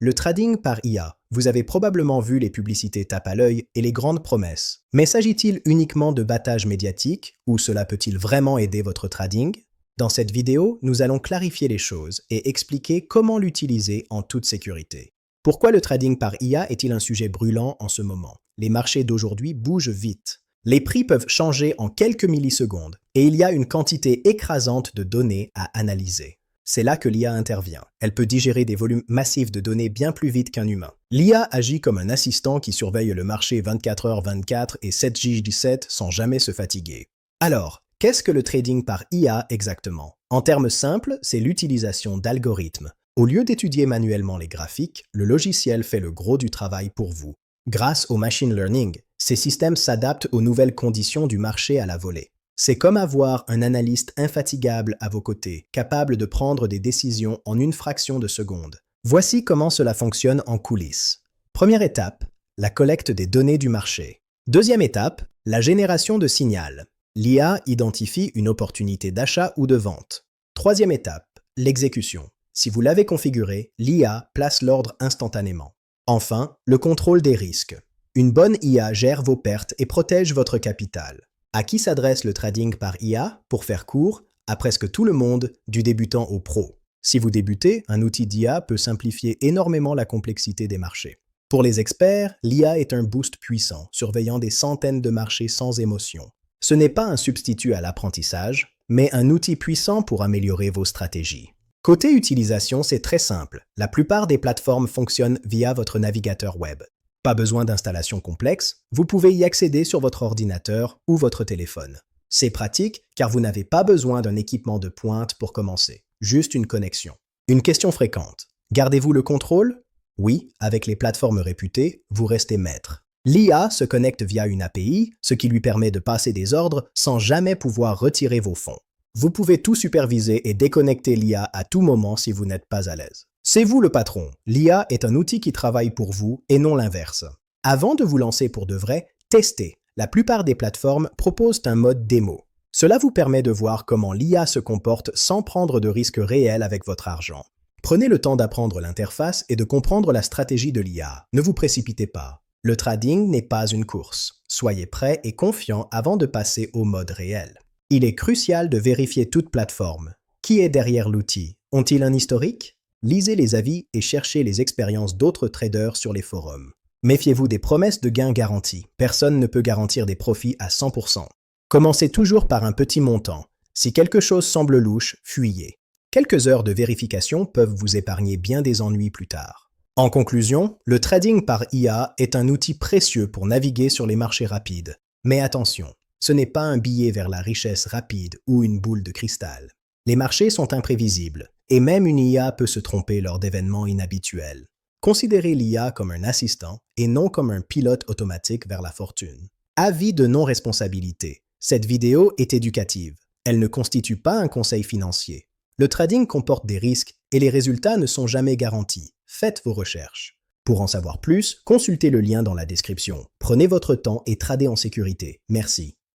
Le trading par IA. Vous avez probablement vu les publicités tape à l'œil et les grandes promesses. Mais s'agit-il uniquement de battage médiatique ou cela peut-il vraiment aider votre trading? Dans cette vidéo, nous allons clarifier les choses et expliquer comment l'utiliser en toute sécurité. Pourquoi le trading par IA est-il un sujet brûlant en ce moment? Les marchés d'aujourd'hui bougent vite. Les prix peuvent changer en quelques millisecondes et il y a une quantité écrasante de données à analyser. C'est là que l'IA intervient. Elle peut digérer des volumes massifs de données bien plus vite qu'un humain. L'IA agit comme un assistant qui surveille le marché 24h/24 et 7h/17 sans jamais se fatiguer. Alors, qu'est-ce que le trading par IA exactement? En termes simples, c'est l'utilisation d'algorithmes. Au lieu d'étudier manuellement les graphiques, le logiciel fait le gros du travail pour vous. Grâce au machine learning, ces systèmes s'adaptent aux nouvelles conditions du marché à la volée. C'est comme avoir un analyste infatigable à vos côtés, capable de prendre des décisions en une fraction de seconde. Voici comment cela fonctionne en coulisses. Première étape, la collecte des données du marché. Deuxième étape, la génération de signal. L'IA identifie une opportunité d'achat ou de vente. Troisième étape, l'exécution. Si vous l'avez configuré, l'IA place l'ordre instantanément. Enfin, le contrôle des risques. Une bonne IA gère vos pertes et protège votre capital. À qui s'adresse le trading par IA? Pour faire court, à presque tout le monde, du débutant au pro. Si vous débutez, un outil d'IA peut simplifier énormément la complexité des marchés. Pour les experts, l'IA est un boost puissant, surveillant des centaines de marchés sans émotion. Ce n'est pas un substitut à l'apprentissage, mais un outil puissant pour améliorer vos stratégies. Côté utilisation, c'est très simple. La plupart des plateformes fonctionnent via votre navigateur web. Pas besoin d'installation complexe, vous pouvez y accéder sur votre ordinateur ou votre téléphone. C'est pratique car vous n'avez pas besoin d'un équipement de pointe pour commencer, juste une connexion. Une question fréquente. Gardez-vous le contrôle? Oui, avec les plateformes réputées, vous restez maître. L'IA se connecte via une API, ce qui lui permet de passer des ordres sans jamais pouvoir retirer vos fonds. Vous pouvez tout superviser et déconnecter l'IA à tout moment si vous n'êtes pas à l'aise. C'est vous le patron. L'IA est un outil qui travaille pour vous et non l'inverse. Avant de vous lancer pour de vrai, testez. La plupart des plateformes proposent un mode démo. Cela vous permet de voir comment l'IA se comporte sans prendre de risques réels avec votre argent. Prenez le temps d'apprendre l'interface et de comprendre la stratégie de l'IA. Ne vous précipitez pas. Le trading n'est pas une course. Soyez prêt et confiant avant de passer au mode réel. Il est crucial de vérifier toute plateforme. Qui est derrière l'outil? Ont-ils un historique? Lisez les avis et cherchez les expériences d'autres traders sur les forums. Méfiez-vous des promesses de gains garantis. Personne ne peut garantir des profits à 100%. Commencez toujours par un petit montant. Si quelque chose semble louche, fuyez. Quelques heures de vérification peuvent vous épargner bien des ennuis plus tard. En conclusion, le trading par IA est un outil précieux pour naviguer sur les marchés rapides. Mais attention, ce n'est pas un billet vers la richesse rapide ou une boule de cristal. Les marchés sont imprévisibles. Et même une IA peut se tromper lors d'événements inhabituels. Considérez l'IA comme un assistant et non comme un pilote automatique vers la fortune. Avis de non-responsabilité. Cette vidéo est éducative. Elle ne constitue pas un conseil financier. Le trading comporte des risques et les résultats ne sont jamais garantis. Faites vos recherches. Pour en savoir plus, consultez le lien dans la description. Prenez votre temps et tradez en sécurité. Merci.